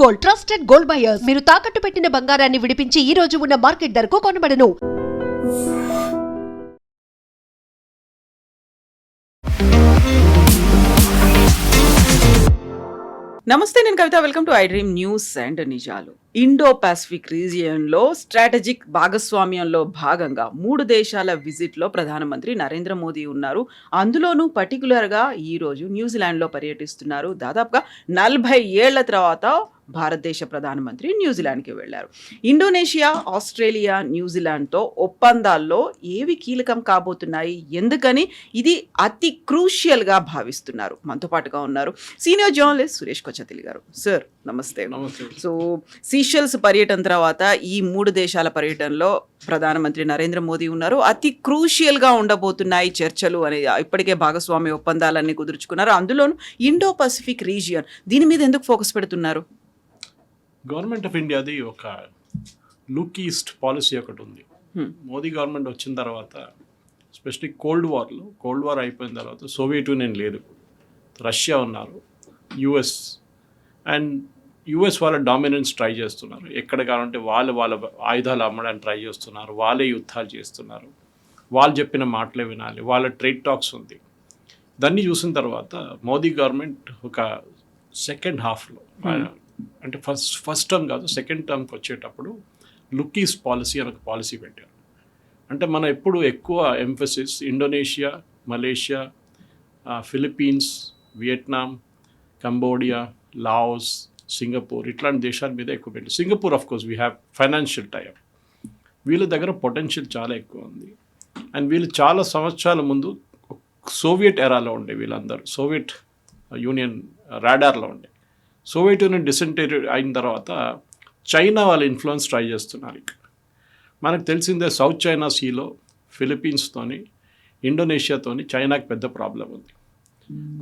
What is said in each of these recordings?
Gold, trusted gold buyers. మీరు తాకట్టు పెట్టిన బంగారాన్ని విడిపించి ఈ రోజు ఉన్న మార్కెట్ ధరకు కొనబడను. నమస్తే, నేను Kavitha. Welcome to iDream news and నిజాలు. ఇండో పసిఫిక్ రీజియన్లో స్ట్రాటజిక్ భాగస్వామ్యంలో భాగంగా 3 దేశాల విజిట్లో ప్రధానమంత్రి నరేంద్ర మోదీ ఉన్నారు. అందులోనూ పర్టికులర్గా ఈరోజు న్యూజిలాండ్లో పర్యటిస్తున్నారు. దాదాపుగా 40 ఏళ్ల తర్వాత భారతదేశ ప్రధానమంత్రి న్యూజిలాండ్కి వెళ్ళారు. ఇండోనేషియా, ఆస్ట్రేలియా, న్యూజిలాండ్తో ఒప్పందాల్లో ఏవి కీలకం కాబోతున్నాయి, ఎందుకని ఇది అతి క్రూషియల్గా భావిస్తున్నారు? మనతో పాటుగా ఉన్నారు సీనియర్ జర్నలిస్ట్ సురేష్ కొచ్చతిలి గారు. సార్ నమస్తే. సో సీషెల్స్ పర్యటన తర్వాత ఈ 3 దేశాల పర్యటనలో ప్రధానమంత్రి నరేంద్ర మోదీ ఉన్నారు. అతి క్రూషియల్గా ఉండబోతున్నాయి చర్చలు అని ఇప్పటికే భాగస్వామ్య ఒప్పందాలన్నీ కుదుర్చుకున్నారు. అందులోనూ ఇండో పసిఫిక్ రీజియన్, దీని మీద ఎందుకు ఫోకస్ పెడుతున్నారు? గవర్నమెంట్ ఆఫ్ ఇండియాది ఒక లుక్ ఈస్ట్ పాలసీ ఒకటి ఉంది. మోదీ గవర్నమెంట్ వచ్చిన తర్వాత ఎస్పెషలీ కోల్డ్ వార్ అయిపోయిన తర్వాత సోవియట్ యూనియన్ లేదు, రష్యా ఉన్నారు, యుఎస్ వాళ్ళ డామినెన్స్ ట్రై చేస్తున్నారు. ఎక్కడ కావాలంటే వాళ్ళ ఆయుధాలు అమ్మడానికి ట్రై చేస్తున్నారు, వాళ్ళే యుద్ధాలు చేస్తున్నారు, వాళ్ళు చెప్పిన మాటలే వినాలి, వాళ్ళ ట్రేడ్ టాక్స్ ఉంది. దాన్ని చూసిన తర్వాత మోదీ గవర్నమెంట్ ఒక సెకండ్ హాఫ్లో అంటే ఫస్ట్ టర్మ్ కాదు, సెకండ్ టర్మ్కి వచ్చేటప్పుడు లుక్ ఈస్ట్ పాలసీ అని ఒక పాలసీ పెట్టారు. అంటే మనం ఎప్పుడు ఎక్కువ emphasis Indonesia, Malaysia, Philippines, Vietnam, Cambodia, Laos, Singapore ఇట్లాంటి దేశాల మీద ఎక్కువ పెట్టారు. Singapore of course we have financial type. వీళ్ళ దగ్గర పొటెన్షియల్ చాలా ఎక్కువ ఉంది. అండ్ వీళ్ళు చాలా సంవత్సరాల ముందు సోవియట్ ఎరాలో ఉండే, వీళ్ళందరూ సోవియట్ యూనియన్ రాడార్లో ఉండే. సోవియట్ యూనియన్ డిసెంటేటెడ్ అయిన తర్వాత చైనా వాళ్ళ ఇన్ఫ్లుయెన్స్ ట్రై చేస్తున్నారు. ఇక్కడ మనకు తెలిసిందే సౌత్ చైనా సీలో ఫిలిప్పీన్స్తోని, ఇండోనేషియాతోని చైనాకి పెద్ద ప్రాబ్లం ఉంది.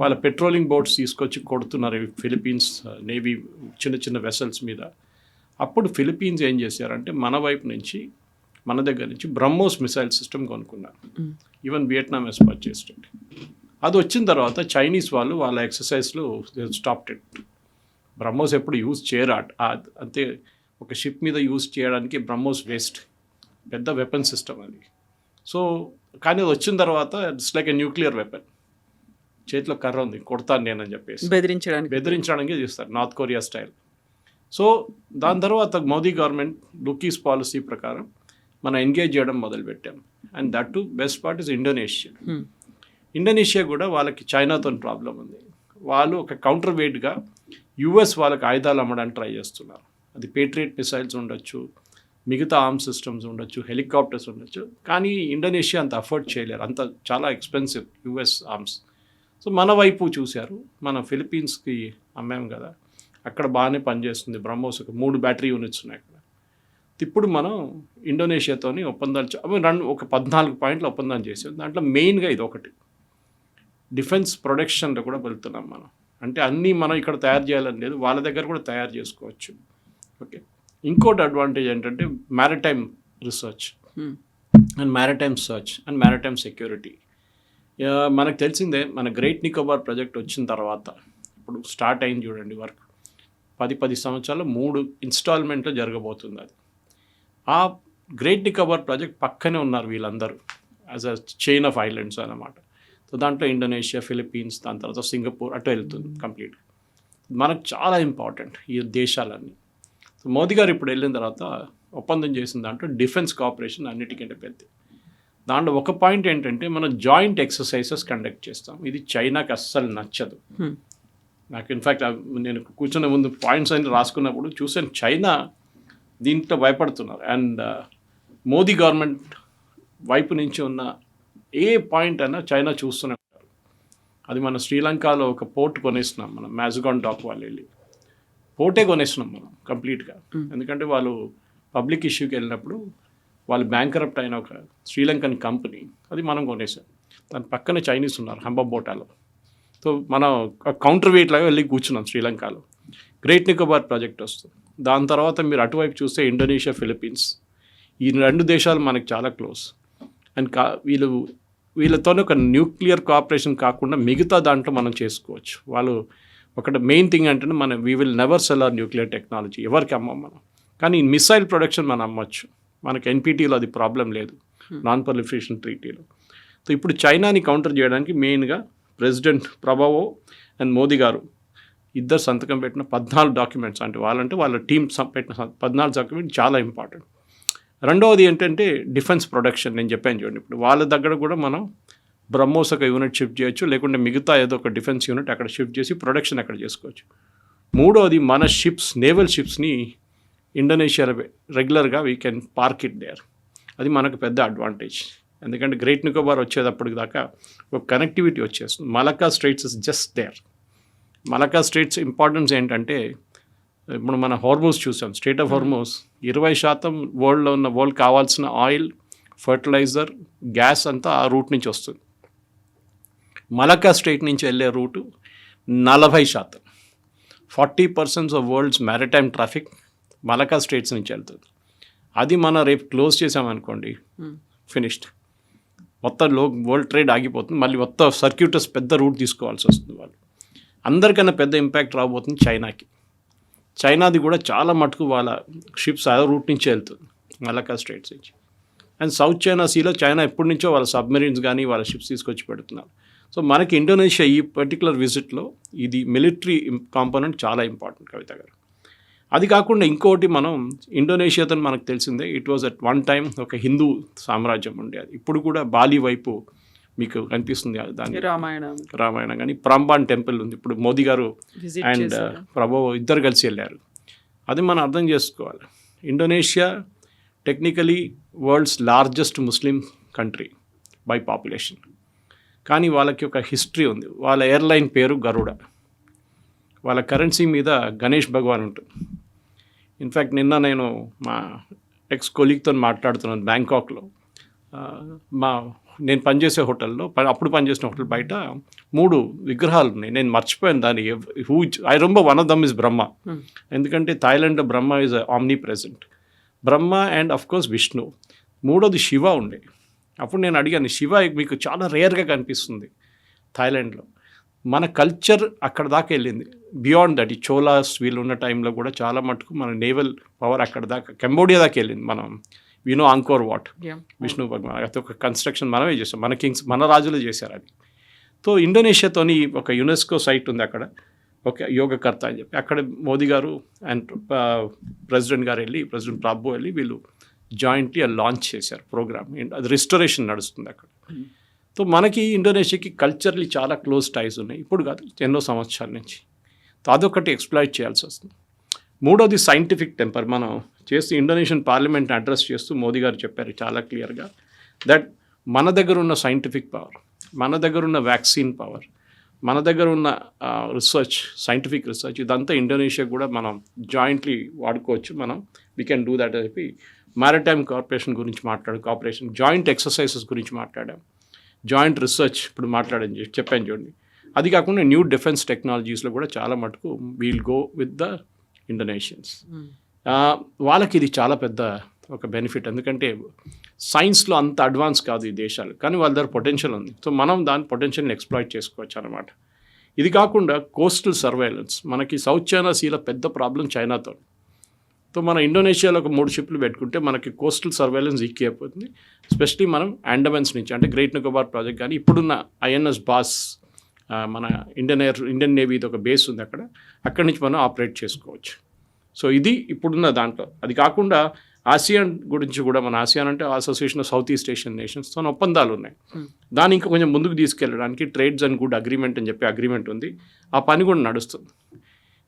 వాళ్ళ పెట్రోలింగ్ బోట్స్ తీసుకొచ్చి కొడుతున్నారు ఫిలిప్పీన్స్ నేవీ చిన్న చిన్న వెసల్స్ మీద. అప్పుడు ఫిలిప్పీన్స్ ఏం చేశారంటే మన వైపు నుంచి, మన దగ్గర నుంచి బ్రహ్మోస్ మిసైల్ సిస్టమ్ కొనుక్కున్నారు. Even Vietnam has purchased it. అది వచ్చిన తర్వాత చైనీస్ వాళ్ళు వాళ్ళ ఎక్సర్సైజ్లు స్టాప్డ్ ఇట్. బ్రహ్మోస్ ఎప్పుడు యూజ్ చేయరు, అంతే ఒక షిప్ మీద యూజ్ చేయడానికి బ్రహ్మోస్ వేస్ట్, పెద్ద వెపన్ సిస్టమ్ అది. సో కానీ అది వచ్చిన తర్వాత it's like a nuclear weapon. చేతిలో కర్ర ఉంది, కొడతాను నేనని చెప్పేసి బెదిరించడానికి చేస్తారు, నార్త్ కొరియా స్టైల్. సో దాని తర్వాత Modi government look east policy ప్రకారం మనం ఎంగేజ్ చేయడం మొదలుపెట్టాం. And that to best part is Indonesia. Indonesia కూడా వాళ్ళకి చైనాతో ప్రాబ్లం ఉంది. వాళ్ళు ఒక కౌంటర్ వెయిట్గా యుఎస్ వాళ్ళకి ఆయుధాలు అమ్మడానికి ట్రై చేస్తున్నారు. అది పేట్రియట్ మిసైల్స్ ఉండొచ్చు, మిగతా ఆర్మ్స్ సిస్టమ్స్ ఉండొచ్చు, హెలికాప్టర్స్ ఉండొచ్చు. కానీ ఇండోనేషియా అంత అఫోర్డ్ చేయలేరు, అంత చాలా ఎక్స్పెన్సివ్ యుఎస్ ఆర్మ్స్. సో మన వైపు చూశారు, మన ఫిలిప్పీన్స్కి అమ్మాం కదా, అక్కడ బాగానే పనిచేస్తుంది బ్రహ్మోస్. 3 బ్యాటరీ యూనిట్స్ ఉన్నాయి అక్కడ. ఇప్పుడు మనం ఇండోనేషియాతోని ఒప్పందాలు ఒక 14 పాయింట్ల ఒప్పందం చేసాం. దాంట్లో మెయిన్గా ఇది ఒకటి, డిఫెన్స్ ప్రొడక్షన్లో కూడా వెళ్తున్నాం మనం. అంటే అన్నీ మనం ఇక్కడ తయారు చేయాలని లేదు, వాళ్ళ దగ్గర కూడా తయారు చేసుకోవచ్చు. ఓకే, ఇంకోటి అడ్వాంటేజ్ ఏంటంటే maritime research and maritime search and maritime security. మనకు తెలిసిందే, మన గ్రేట్ నికోబార్ ప్రాజెక్ట్ వచ్చిన తర్వాత ఇప్పుడు స్టార్ట్ అయింది చూడండి వర్క్. 10 సంవత్సరాలు 3 ఇన్స్టాల్మెంట్లో జరగబోతుంది అది. ఆ గ్రేట్ నికోబార్ ప్రాజెక్ట్ పక్కనే ఉన్నారు వీళ్ళందరూ as a chain of islands అన్నమాట. సో దాంట్లో ఇండోనేషియా, ఫిలిప్పీన్స్, దాని తర్వాత సింగపూర్ అటు వెళ్తుంది కంప్లీట్గా. మనకు చాలా ఇంపార్టెంట్ ఈ దేశాలన్నీ. సో మోదీ గారు ఇప్పుడు వెళ్ళిన తర్వాత ఒప్పందం చేసిన దాంట్లో డిఫెన్స్ కోఆపరేషన్ అన్నిటికంటే పెద్ద. దాంట్లో ఒక పాయింట్ ఏంటంటే మనం జాయింట్ ఎక్సర్సైజెస్ కండక్ట్ చేస్తాం. ఇది చైనాకి అస్సలు నచ్చదు. నాకు ఇన్ఫ్యాక్ట్ నేను కూర్చునే ముందు పాయింట్స్ అన్ని రాసుకున్నప్పుడు చూసాను, చైనా దీంట్లో భయపడుతున్నారు. అండ్ మోదీ గవర్నమెంట్ వైపు నుంచి ఉన్న ఏ పాయింట్ అయినా చైనా చూస్తూనే ఉంటారు. అది మన శ్రీలంకలో ఒక పోర్ట్ కొనేస్తున్నాం మనం, మ్యాజగాన్ డాక్ వాళ్ళు వెళ్ళి పోర్టే కొనేస్తున్నాం మనం కంప్లీట్గా. ఎందుకంటే వాళ్ళు పబ్లిక్ ఇష్యూకి వెళ్ళినప్పుడు వాళ్ళు బ్యాంకరప్ట్ అయిన ఒక శ్రీలంకన్ కంపెనీ, అది మనం కొనేసాం. దాని పక్కనే చైనీస్ ఉన్నారు హంబాబోటాలో. సో మనం కౌంటర్ వెయిట్ లాగా వెళ్ళి కూర్చున్నాం శ్రీలంకలో. గ్రేట్ నికోబార్ ప్రాజెక్ట్ వస్తుంది. దాని తర్వాత మీరు అటువైపు చూస్తే ఇండోనేషియా, ఫిలిప్పీన్స్, ఈ 2 దేశాలు మనకు చాలా క్లోజ్. అండ్ వీళ్ళతోనే ఒక న్యూక్లియర్ కోఆపరేషన్ కాకుండా మిగతా దాంట్లో మనం చేసుకోవచ్చు. వాళ్ళు ఒకటి మెయిన్ థింగ్ అంటే మనం we will never sell our nuclear technology, ఎవరికి అమ్మం మనం. కానీ మిసైల్ ప్రొడక్షన్ మనం అమ్మొచ్చు, మనకి ఎన్పిటీలో అది ప్రాబ్లం లేదు, నాన్ ప్రొలిఫరేషన్ ట్రీటీలో. సో ఇప్పుడు చైనాని కౌంటర్ చేయడానికి మెయిన్గా ప్రెసిడెంట్ ప్రభావో అండ్ మోదీ గారు ఇద్దరు సంతకం పెట్టిన 14 డాక్యుమెంట్స్, అంటే వాళ్ళ టీం పెట్టిన 14 డాక్యుమెంట్ చాలా ఇంపార్టెంట్. రెండవది ఏంటంటే డిఫెన్స్ ప్రొడక్షన్. నేను చెప్పాను చూడండి, ఇప్పుడు వాళ్ళ దగ్గర కూడా మనం బ్రహ్మోస్ ఒక యూనిట్ షిఫ్ట్ చేయొచ్చు, లేకుంటే మిగతా ఏదో ఒక డిఫెన్స్ యూనిట్ అక్కడ షిఫ్ట్ చేసి ప్రొడక్షన్ అక్కడ చేసుకోవచ్చు. మూడవది మన షిప్స్, నేవల్ షిప్స్ని ఇండోనేషియాలో రెగ్యులర్గా we can park it there. అది మనకు పెద్ద అడ్వాంటేజ్, ఎందుకంటే గ్రేట్ నికోబార్ వచ్చేటప్పటికి దాకా ఒక కనెక్టివిటీ వచ్చేస్తుంది. Malacca Straits is just there. Malacca Straits importance ఏంటంటే, ఇప్పుడు మన హార్మోస్ చూసాం, స్ట్రైట్ ఆఫ్ హార్మోస్ 20% వరల్డ్లో ఉన్న వరల్డ్ కావాల్సిన ఆయిల్, ఫర్టిలైజర్, గ్యాస్ అంతా ఆ రూట్ నుంచి వస్తుంది. మలక్కా స్ట్రైట్ నుంచి వెళ్ళే route 40%, 40% of world's maritime traffic Malacca Straits నుంచి వెళ్తుంది. అది మనం రేపు క్లోజ్ చేసామనుకోండి, ఫినిష్డ్, మొత్తం వరల్డ్ ట్రేడ్ ఆగిపోతుంది. మళ్ళీ మొత్తం సర్క్యూటర్స్ పెద్ద రూట్ తీసుకోవాల్సి వస్తుంది. వాళ్ళు అందరికన్నా పెద్ద ఇంపాక్ట్ రాబోతుంది చైనాకి. చైనాది కూడా చాలా మటుకు వాళ్ళ షిప్స్ ఆ రూట్ నుంచి వెళ్తుంది, మలక్కా స్ట్రైట్స్ నుంచి. అండ్ సౌత్ చైనా సీలో చైనా ఎప్పటి నుంచో వాళ్ళ సబ్మెరీన్స్ కానీ వాళ్ళ షిప్స్ తీసుకొచ్చి పెడుతున్నారు. సో మనకి ఇండోనేషియా ఈ పర్టికులర్ విజిట్లో ఇది మిలిటరీ కాంపోనెంట్ చాలా ఇంపార్టెంట్, కవిత గారు. అది కాకుండా ఇంకోటి, మనం ఇండోనేషియాతో మనకు తెలిసిందే, it was at one time ఒక హిందూ సామ్రాజ్యం ఉండేది. ఇప్పుడు కూడా బాలి వైపు మీకు కనిపిస్తుంది దాని రామాయణం కానీ ప్రాంబాన్ టెంపుల్ ఉంది. ఇప్పుడు మోదీ గారు అండ్ ప్రభు ఇద్దరు కలిసి వెళ్ళారు. అది మనం అర్థం చేసుకోవాలి. Indonesia technically world's largest Muslim country by population, కానీ వాళ్ళకి ఒక హిస్టరీ ఉంది. వాళ్ళ ఎయిర్లైన్ పేరు గరుడ, వాళ్ళ కరెన్సీ మీద గణేష్ భగవాన్ ఉంటుంది. ఇన్ఫ్యాక్ట్ నిన్న నేను మా ఎక్స్ కొలీగ్తో మాట్లాడుతున్నాను బ్యాంకాక్లో. నేను పనిచేసే హోటల్లో, అప్పుడు పనిచేసిన హోటల్ బయట 3 విగ్రహాలు ఉన్నాయి. నేను మర్చిపోయాను దాన్ని. I remember one of them is Brahma, ఎందుకంటే థాయిలాండ్లో Brahma is omnipresent. Brahma and of course Vishnu. మూడోది శివ ఉండే. అప్పుడు నేను అడిగాను, శివ మీకు చాలా రేర్గా కనిపిస్తుంది థాయిలాండ్లో. మన కల్చర్ అక్కడ దాకా వెళ్ళింది, బియాండ్ దట్. ఈ చోలాస్ వీళ్ళు ఉన్న టైంలో కూడా చాలా మటుకు మన నేవల్ పవర్ అక్కడ దాకా, కంబోడియా దాకా వెళ్ళింది. మనం వినో అంకోర్ వాట్, విష్ణు భగవాన్, అది ఒక కన్స్ట్రక్షన్ మనమే చేసాం, మన కింగ్స్, మన రాజులు చేశారు అది. సో ఇండోనేషియాతోని ఒక యునెస్కో సైట్ ఉంది అక్కడ, ఒక యోగకర్త అని చెప్పి. అక్కడ మోదీ గారు అండ్ ప్రెసిడెంట్ గారు వెళ్ళి, ప్రెసిడెంట్ ప్రాబో వెళ్ళి వీళ్ళు జాయింట్లీ లాంచ్ చేశారు ప్రోగ్రామ్. అది రిస్టోరేషన్ నడుస్తుంది అక్కడ. సో మనకి ఇండోనేషియాకి కల్చర్లీ చాలా క్లోజ్ టైస్ ఉన్నాయి, ఇప్పుడు కాదు ఎన్నో సంవత్సరాల నుంచి. సో అదొకటి ఎక్స్ప్లాయిట్ చేయాల్సి వస్తుంది. మూడోది సైంటిఫిక్ టెంపర్. మనం చేస్తూ ఇండోనేషియన్ పార్లమెంట్ని అడ్రస్ చేస్తూ మోదీ గారు చెప్పారు చాలా క్లియర్గా దట్ మన దగ్గర ఉన్న సైంటిఫిక్ పవర్, మన దగ్గర ఉన్న వ్యాక్సిన్ పవర్, మన దగ్గర ఉన్న రీసెర్చ్, సైంటిఫిక్ రీసెర్చ్, ఇదంతా ఇండోనేషియా కూడా మనం జాయింట్లీ వాడుకోవచ్చు. మనం వీ కెన్ డూ దట్ అని చెప్పి మ్యారిటైమ్ కార్పొరేషన్ గురించి కోఆపరేషన్, జాయింట్ ఎక్సర్సైజెస్ గురించి మాట్లాడాం, జాయింట్ రీసెర్చ్ ఇప్పుడు చెప్పాను చూడండి. అది కాకుండా న్యూ డిఫెన్స్ టెక్నాలజీస్లో కూడా చాలా మటుకు we'll go with the Indonesians. వాళ్ళకి ఇది చాలా పెద్ద ఒక బెనిఫిట్, ఎందుకంటే సైన్స్లో అంత అడ్వాన్స్ కాదు ఈ దేశాలు, కానీ వాళ్ళ దగ్గర పొటెన్షియల్ ఉంది. సో మనం దాని పొటెన్షియల్ని ఎక్స్ప్లాయిట్ చేసుకోవచ్చు అనమాట. ఇది కాకుండా కోస్టల్ సర్వేలెన్స్. మనకి సౌత్ చైనా సీలో పెద్ద ప్రాబ్లం చైనాతో. సో మన ఇండోనేషియాలో ఒక 3 షిప్లు పెట్టుకుంటే మనకి కోస్టల్ సర్వేలెన్స్ ఈక్కి అయిపోతుంది. ఎస్పెషలీ మనం అండమాన్స్ నుంచి, అంటే గ్రేట్ నికోబార్ ప్రాజెక్ట్ కానీ ఇప్పుడున్న ఐఎన్ఎస్ బాస్, మన ఇండియన్ నేవీది ఒక బేస్ ఉంది అక్కడ, అక్కడి నుంచి మనం ఆపరేట్ చేసుకోవచ్చు. సో ఇది ఇప్పుడున్న దాంట్లో. అది కాకుండా ఆసియాన్ గురించి కూడా, మన ఆసియాన్ అంటే association of South East Asian నేషన్స్తో ఒప్పందాలు ఉన్నాయి. దాన్ని ఇంకా కొంచెం ముందుకు తీసుకెళ్ళడానికి ట్రేడ్స్ అండ్ గుడ్ అగ్రిమెంట్ అని చెప్పి అగ్రిమెంట్ ఉంది, ఆ పని కూడా నడుస్తుంది.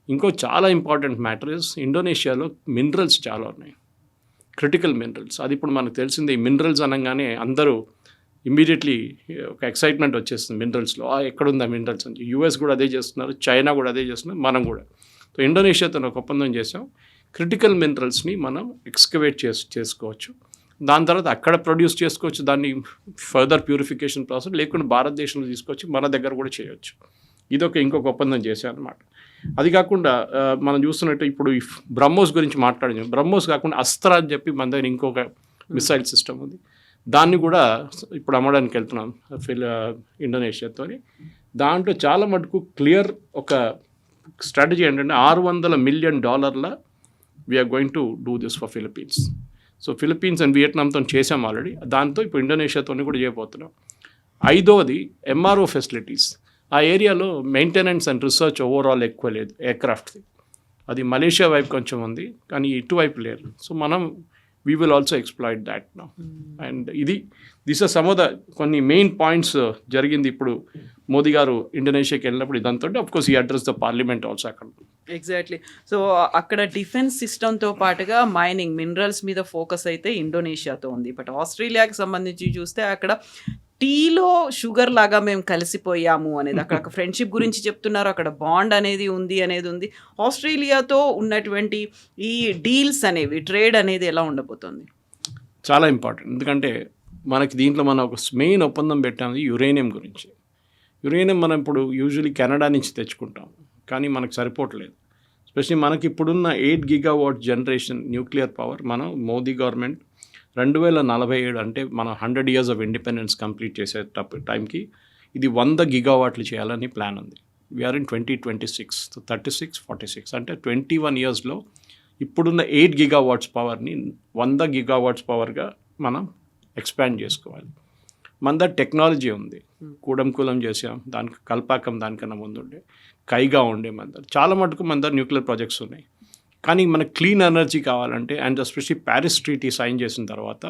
ఇంకో చాలా ఇంపార్టెంట్ మ్యాటర్ ఇస్ ఇండోనేషియాలో మినరల్స్ చాలా ఉన్నాయి, క్రిటికల్ మినరల్స్. అది ఇప్పుడు మనకు తెలిసిందే. ఈ మినరల్స్ అనగానే అందరూ ఇమ్మీడియట్లీ ఒక ఎక్సైట్మెంట్ వచ్చేస్తుంది మినరల్స్లో. ఎక్కడుందా మినరల్స్ అని. యూఎస్ కూడా అదే చేస్తున్నారు, చైనా కూడా అదే చేస్తున్నారు, మనం కూడా. సో ఇండోనేషియాతో ఒక ఒప్పందం చేసాం, క్రిటికల్ మినరల్స్ని మనం ఎక్స్కవేట్ చేసుకోవచ్చు. దాని తర్వాత అక్కడ ప్రొడ్యూస్ చేసుకోవచ్చు, దాన్ని ఫర్దర్ ప్యూరిఫికేషన్ ప్రాసెస్, లేకుండా భారతదేశంలో తీసుకొచ్చి మన దగ్గర కూడా చేయవచ్చు. ఇంకొక ఒప్పందం చేశాం అనమాట. అది కాకుండా మనం చూస్తున్నట్టు ఇప్పుడు ఈ బ్రహ్మోస్ గురించి మాట్లాడాం. బ్రహ్మోస్ కాకుండా అస్త్ర అని చెప్పి మన దగ్గర ఇంకొక మిసైల్ సిస్టమ్ ఉంది, దాన్ని కూడా ఇప్పుడు అమ్మడానికి వెళ్తున్నాం ఇండోనేషియాతో. దాంట్లో చాలా మటుకు క్లియర్ ఒక స్ట్రాటజీ ఏంటంటే $600 million we're going to do this for Philippines. So Philippines and వియట్నాంతో చేసాం ఆల్రెడీ, దాంతో ఇప్పుడు ఇండోనేషియాతో కూడా చేయబోతున్నాం. 5వది ఎంఆర్ఓ ఫెసిలిటీస్. ఆ ఏరియాలో మెయింటెనెన్స్ అండ్ రీసెర్చ్ ఓవరాల్ ఎక్కువ లేదు ఎయిర్క్రాఫ్ట్ది. అది మలేషియా వైపు కొంచెం ఉంది, కానీ ఇటువైపు లేరు. సో మనం we will also exploit that now. And this are some of the కొన్ని మెయిన్ పాయింట్స్ జరిగింది. ఇప్పుడు మోదీ గారు ఇండోనేషియాకి వెళ్ళినప్పుడు ఇదంతా అఫ్కోర్స్ ఈ అడ్రస్ ద పార్లమెంట్ ఆల్సో అక్కడ. ఎగ్జాక్ట్లీ. సో అక్కడ డిఫెన్స్ సిస్టమ్తో పాటుగా మైనింగ్ మినరల్స్ మీద ఫోకస్ అయితే ఇండోనేషియాతో ఉంది. బట్ ఆస్ట్రేలియాకి సంబంధించి చూస్తే అక్కడ టీలో షుగర్ లాగా మేము కలిసిపోయాము అనేది, అక్కడ ఫ్రెండ్షిప్ గురించి చెప్తున్నారు, అక్కడ బాండ్ అనేది ఉంది. ఆస్ట్రేలియాతో ఉన్నటువంటి ఈ డీల్స్ అనేవి, ట్రేడ్ అనేది ఎలా ఉండబోతుంది? చాలా ఇంపార్టెంట్, ఎందుకంటే మనకి దీంట్లో మనం ఒక మెయిన్ ఒప్పందం పెట్టాము యురేనియం గురించి. యురేనియం మనం ఇప్పుడు యూజువలీ కెనడా నుంచి తెచ్చుకుంటాం, కానీ మనకు సరిపోవట్లేదు. ఎస్పెషలీ మనకి ఇప్పుడున్న 8 GW జనరేషన్ న్యూక్లియర్ పవర్ మనం మోదీ గవర్నమెంట్ 2047 అంటే మనం 100 years ఆఫ్ ఇండిపెండెన్స్ కంప్లీట్ చేసే టైంకి ఇది 100 GW చేయాలని ప్లాన్ ఉంది. వీఆర్ ఇన్ 2026, 36, 46 అంటే 21 yearsలో ఇప్పుడున్న 8 GW పవర్ని 100 GW పవర్గా మనం ఎక్స్పాండ్ చేసుకోవాలి. మన దగ్గర టెక్నాలజీ ఉంది, కూలం చేసాం, దానికి కల్పాకం దానికన్నా ముందు ఉండే, కైగా ఉండే మన దగ్గర చాలా మటుకు మన దగ్గర న్యూక్లియర్ ప్రాజెక్ట్స్ ఉన్నాయి. కానీ మనకు క్లీన్ ఎనర్జీ కావాలంటే and especially Paris treaty sign చేసిన తర్వాత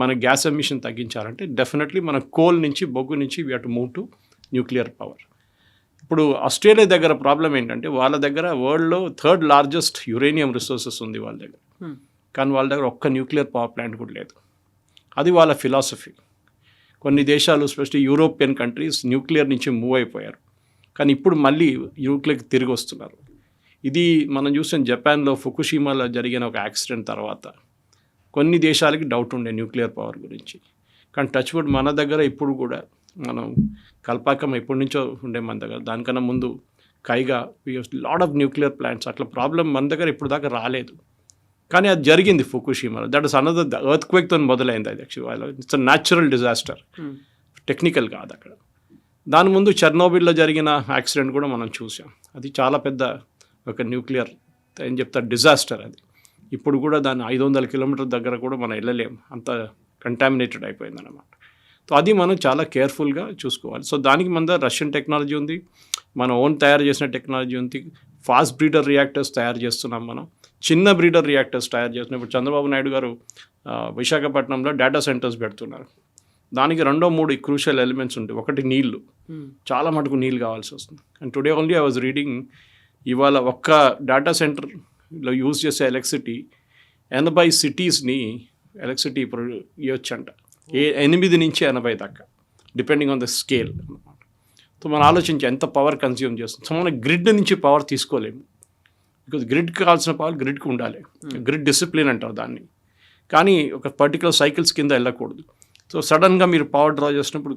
మన గ్యాస్ ఎమిషన్ తగ్గించాలంటే డెఫినెట్లీ మన కోల్ నుంచి బొగ్గు నుంచి we have to move to nuclear power. ఇప్పుడు ఆస్ట్రేలియా దగ్గర ప్రాబ్లం ఏంటంటే వాళ్ళ దగ్గర వరల్డ్లో 3rd largest యురేనియం రిసోర్సెస్ ఉంది వాళ్ళ దగ్గర, కానీ వాళ్ళ దగ్గర ఒక్క న్యూక్లియర్ పవర్ ప్లాంట్ కూడా లేదు. అది వాళ్ళ ఫిలాసఫీ. కొన్ని దేశాలు ఎస్పెషల్లీ యూరోపియన్ కంట్రీస్ న్యూక్లియర్ నుంచి మూవ్ అయిపోయారు, కానీ ఇప్పుడు మళ్ళీ న్యూక్లియర్కి తిరిగి వస్తున్నారు. ఇది మనం చూసిన జపాన్లో ఫుకుషిమాలో జరిగిన ఒక యాక్సిడెంట్ తర్వాత కొన్ని దేశాలకి డౌట్ ఉండే న్యూక్లియర్ పవర్ గురించి. కానీ టచ్వుడ్ మన దగ్గర ఇప్పుడు కూడా మనం కల్పాకం ఎప్పటి నుంచో ఉండే మన దగ్గర, దానికన్నా ముందు కైగా లాట్ ఆఫ్ న్యూక్లియర్ ప్లాంట్స్. అట్లా ప్రాబ్లం మన దగ్గర ఇప్పుడు దాకా రాలేదు, కానీ అది జరిగింది ఫుకుషిమాలో. దట్ ఇస్ అనదర్ ఎర్త్ క్వేక్తో మొదలైంది. అది actually it's a natural disaster, technical కాదు అక్కడ. దాని ముందు చెర్నోబిల్లో జరిగిన యాక్సిడెంట్ కూడా మనం చూసాం. అది చాలా పెద్ద ఒక న్యూక్లియర్ ఏం చెప్తారు డిజాస్టర్. అది ఇప్పుడు కూడా దాన్ని 500 kilometers దగ్గర కూడా మనం వెళ్ళలేము, అంత కంటామినేటెడ్ అయిపోయింది అన్నమాట. సో అది మనం చాలా కేర్ఫుల్గా చూసుకోవాలి. సో దానికి మన దగ్గర రష్యన్ టెక్నాలజీ ఉంది, మన ఓన్ తయారు చేసిన టెక్నాలజీ ఉంది. ఫాస్ట్ బ్రీడర్ రియాక్టర్స్ తయారు చేస్తున్నాం, మనం చిన్న బ్రీడర్ రియాక్టర్స్ తయారు చేస్తున్నాం. ఇప్పుడు చంద్రబాబు నాయుడు గారు విశాఖపట్నంలో డేటా సెంటర్స్ పెడుతున్నారు. దానికి 2-3 క్రూషియల్ ఎలిమెంట్స్ ఉంటాయి. ఒకటి నీళ్లు, చాలా మటుకు నీళ్ళు కావాల్సి వస్తుంది. And today only I was reading, ఇవాళ ఒక్క డేటా సెంటర్లో యూజ్ చేసే ఎలక్ట్రిసిటీ 80 cities-ని ఎలక్ట్రిసిటీ ఇవ్వచ్చంట. 8 నుంచి 80 దాకా డిపెండింగ్ ఆన్ ద స్కేల్ అన్నమాట. సో మనం ఆలోచించి ఎంత పవర్ కన్స్యూమ్ చేస్తుంది. సో మన గ్రిడ్ నుంచి పవర్ తీసుకోలేము, బికాజ్ గ్రిడ్కి కావాల్సిన పవర్ గ్రిడ్కి ఉండాలి. గ్రిడ్ డిసిప్లిన్ అంటారు దాన్ని, కానీ ఒక పర్టికులర్ సైకిల్స్ కింద వెళ్ళకూడదు. సో సడన్గా మీరు పవర్ డ్రా చేసినప్పుడు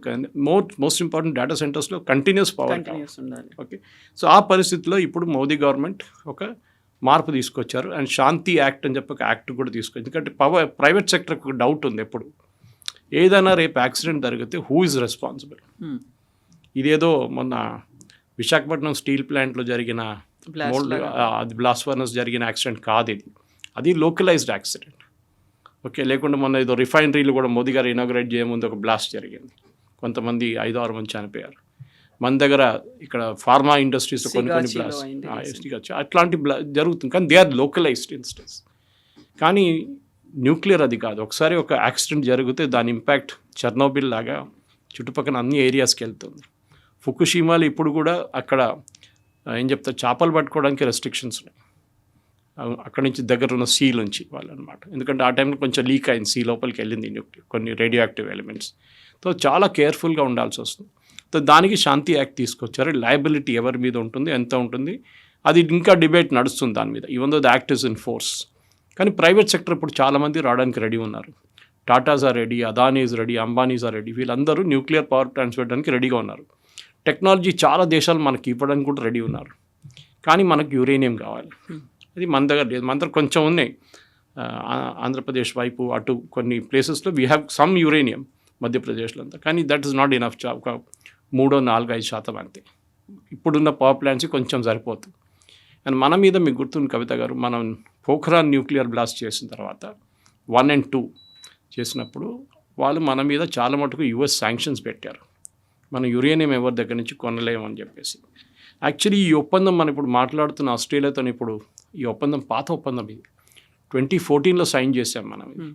మోస్ట్ ఇంపార్టెంట్ డేటా సెంటర్స్లో కంటిన్యూస్ పవర్ ఉండాలి. ఓకే, సో ఆ పరిస్థితిలో ఇప్పుడు మోదీ గవర్నమెంట్ ఒక మార్పు తీసుకొచ్చారు. అండ్ శాంతి యాక్ట్ అని చెప్పి ఒక యాక్ట్ కూడా తీసుకొచ్చారు. ఎందుకంటే ప్రైవేట్ సెక్టర్కి ఒక డౌట్ ఉంది ఎప్పుడు, ఏదైనా రేపు యాక్సిడెంట్ జరిగితే హూ ఇస్ రెస్పాన్సిబుల్. ఇదేదో మొన్న విశాఖపట్నం స్టీల్ ప్లాంట్లో జరిగిన అది బ్లాస్ట్ ఫర్నస్ జరిగిన యాక్సిడెంట్ కాదు ఇది, అది లోకలైజ్డ్ యాక్సిడెంట్. ఓకే, లేకుండా మొన్న ఏదో రిఫైనరీలు కూడా మోదీ గారు ఇనాగ్రేట్ చేయముందు ఒక బ్లాస్ట్ జరిగింది, కొంతమంది 5-6 మంది చనిపోయారు. మన దగ్గర ఇక్కడ ఫార్మా ఇండస్ట్రీస్ కొన్ని బ్లాస్ట్ అట్లాంటి జరుగుతుంది, కానీ దే ఆర్ లోకలైజ్డ్ ఇన్స్టెన్స్. కానీ న్యూక్లియర్ అది కాదు. ఒకసారి ఒక యాక్సిడెంట్ జరిగితే దాని ఇంపాక్ట్ చెర్నోబిల్ లాగా చుట్టుపక్కల అన్ని ఏరియాస్కి వెళ్తుంది. ఫుకుషిమాలో ఇప్పుడు కూడా అక్కడ ఏం చెప్తారు, చేపలు పట్టుకోవడానికి రెస్ట్రిక్షన్స్ ఉన్నాయి. అక్కడి నుంచి దగ్గర ఉన్న సీ నుంచి వాళ్ళు అనమాట, ఎందుకంటే ఆ టైంలో కొంచెం లీక్ అయింది, సీ లోపలికి వెళ్ళింది కొన్ని రేడియో యాక్టివ్ ఎలిమెంట్స్. సో చాలా కేర్ఫుల్గా ఉండాల్సి వస్తుంది. సో దానికి శాంతి యాక్ట్ తీసుకొచ్చారు. లయబిలిటీ ఎవరి మీద ఉంటుంది, ఎంత ఉంటుంది, అది ఇంకా డిబేట్ నడుస్తుంది దాని మీద, even though the act is in force. కానీ ప్రైవేట్ సెక్టర్ ఇప్పుడు చాలామంది రావడానికి రెడీ ఉన్నారు. Tatas are ready, Adanis ready, Ambanis are ready. వీళ్ళందరూ న్యూక్లియర్ పవర్ ప్లాంట్స్ పెట్టడానికి రెడీగా ఉన్నారు. టెక్నాలజీ చాలా దేశాలు మనకి ఇవ్వడానికి కూడా రెడీ ఉన్నారు, కానీ మనకు యురేనియం కావాలి. అది మన దగ్గర లేదు. మన దగ్గర కొంచెం ఉన్నాయి, ఆంధ్రప్రదేశ్ వైపు అటు కొన్ని ప్లేసెస్లో వీ హ్యావ్ సమ్ యురేనియం, మధ్యప్రదేశ్లో అంతా, కానీ దట్ ఈస్ నాట్ ఇనఫ్. ఒక 3-4-5% అంతే. ఇప్పుడున్న పవర్ ప్లాంట్స్ కొంచెం సరిపోతుంది. అండ్ మన మీద మీకు గుర్తుంది కవిత గారు, మనం పోఖ్రాన్ న్యూక్లియర్ బ్లాస్ట్ చేసిన తర్వాత 1 and 2 చేసినప్పుడు వాళ్ళు మన మీద చాలా మటుకు యుఎస్ శాంక్షన్స్ పెట్టారు. మనం యురేనియం ఎవరి దగ్గర నుంచి కొనలేమని చెప్పేసి. యాక్చువల్లీ ఈ ఒప్పందం మనం ఇప్పుడు మాట్లాడుతున్న ఆస్ట్రేలియాతో ఇప్పుడు ఈ ఒప్పందం పాత ఒప్పందం ఇది 2014లో సైన్ చేసాం మనం ఇది.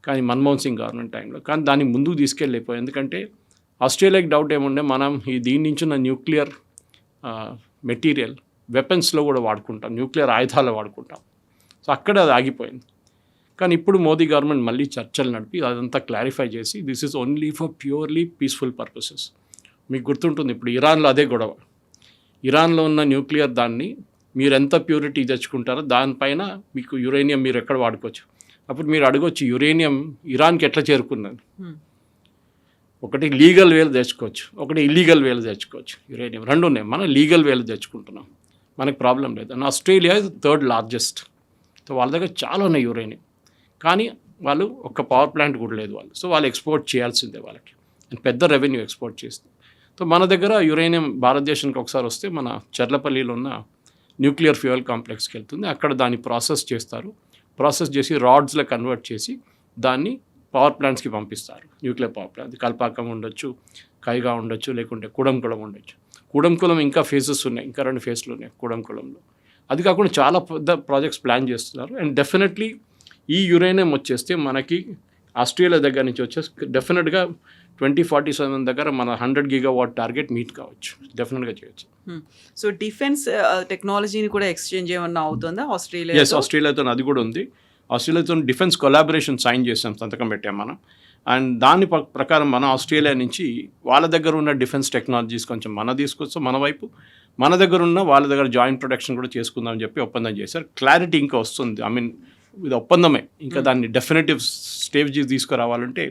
కానీ మన్మోహన్ సింగ్ గవర్నమెంట్ టైంలో. కానీ దాన్ని ముందుకు తీసుకెళ్ళిపోయాం. ఎందుకంటే ఆస్ట్రేలియాకి డౌట్ ఏముండే, మనం ఈ దీని నుంచి ఉన్న న్యూక్లియర్ మెటీరియల్ వెపన్స్లో కూడా వాడుకుంటాం, న్యూక్లియర్ ఆయుధాలు వాడుకుంటాం. సో అక్కడ అది ఆగిపోయింది. కానీ ఇప్పుడు మోదీ గవర్నమెంట్ మళ్ళీ చర్చలు నడిపి అదంతా క్లారిఫై చేసి this is only for purely peaceful purposes. మీకు గుర్తుంటుంది ఇప్పుడు ఇరాన్లో అదే గొడవ. ఇరాన్లో ఉన్న న్యూక్లియర్ దాన్ని మీరు ఎంత ప్యూరిటీ తెచ్చుకుంటారో దానిపైన మీకు యురేనియం మీరు ఎక్కడ వాడుకోవచ్చు. అప్పుడు మీరు అడగొచ్చు యురేనియం ఇరాన్కి ఎట్లా చేరుకున్నది. ఒకటి లీగల్ వేలు తెచ్చుకోవచ్చు, ఒకటి ఇల్లీగల్ వేలు తెచ్చుకోవచ్చు. యురేనియం రెండు ఉన్నాయి. మనం లీగల్ వేలు తెచ్చుకుంటున్నాం, మనకు ప్రాబ్లం లేదు. And Australia is 3rd largest. So వాళ్ళ దగ్గర చాలా ఉన్నాయి యురేనియం. కానీ వాళ్ళు ఒక పవర్ ప్లాంట్ కూడా లేదు వాళ్ళు. సో వాళ్ళు ఎక్స్పోర్ట్ చేయాల్సిందే వాళ్ళకి. అండ్ పెద్ద రెవెన్యూ ఎక్స్పోర్ట్ చేస్తే. సో మన దగ్గర యురేనియం భారతదేశానికి ఒకసారి వస్తే మన చర్లపల్లిలో ఉన్న న్యూక్లియర్ ఫ్యూయల్ కాంప్లెక్స్కి వెళ్తుంది. అక్కడ దాన్ని ప్రాసెస్ చేస్తారు. ప్రాసెస్ చేసి రాడ్స్లో కన్వర్ట్ చేసి దాన్ని పవర్ ప్లాంట్స్కి పంపిస్తారు. న్యూక్లియర్ పవర్ ప్లాంట్ కల్పాకం ఉండొచ్చు, కైగా ఉండొచ్చు, లేకుంటే కుడంకుళం ఉండొచ్చు. కుడంకుళం ఇంకా ఫేజెస్ ఉన్నాయి, ఇంకా 2 ఫేజ్లు ఉన్నాయి కుడంకుళంలో. అది కాకుండా చాలా పెద్ద ప్రాజెక్ట్స్ ప్లాన్ చేస్తున్నారు. అండ్ డెఫినెట్లీ ఈ యురేనియం వచ్చేస్తే మనకి ఆస్ట్రేలియా దగ్గర నుంచి వచ్చేసి డెఫినెట్గా 2047 దగ్గర మన 100 gigawatt టార్గెట్ మీట్ కావచ్చు, డెఫినెట్గా చేయొచ్చు. సో డిఫెన్స్ టెక్నాలజీని కూడా ఎక్స్చేంజ్ ఏమన్నా అవుతుందా ఆస్ట్రేలియా? ఎస్, ఆస్ట్రేలియాతో అది కూడా ఉంది. ఆస్ట్రేలియాతో డిఫెన్స్ కొలాబరేషన్ సైన్ చేసాం, సంతకం పెట్టాం మనం. అండ్ దాని ప్రకారం మన ఆస్ట్రేలియా నుంచి వాళ్ళ దగ్గర ఉన్న డిఫెన్స్ టెక్నాలజీస్ కొంచెం మన తీసుకొస్తాం, మన వైపు మన దగ్గర ఉన్న వాళ్ళ దగ్గర జాయింట్ ప్రొడక్షన్ కూడా చేసుకుందామని చెప్పి ఒప్పందం చేశారు. క్లారిటీ ఇంకా వస్తుంది. ఐ మీన్ ఇది ఒప్పందమే, ఇంకా దాన్ని డెఫినెటివ్ స్టేజ్ తీసుకురావాలంటే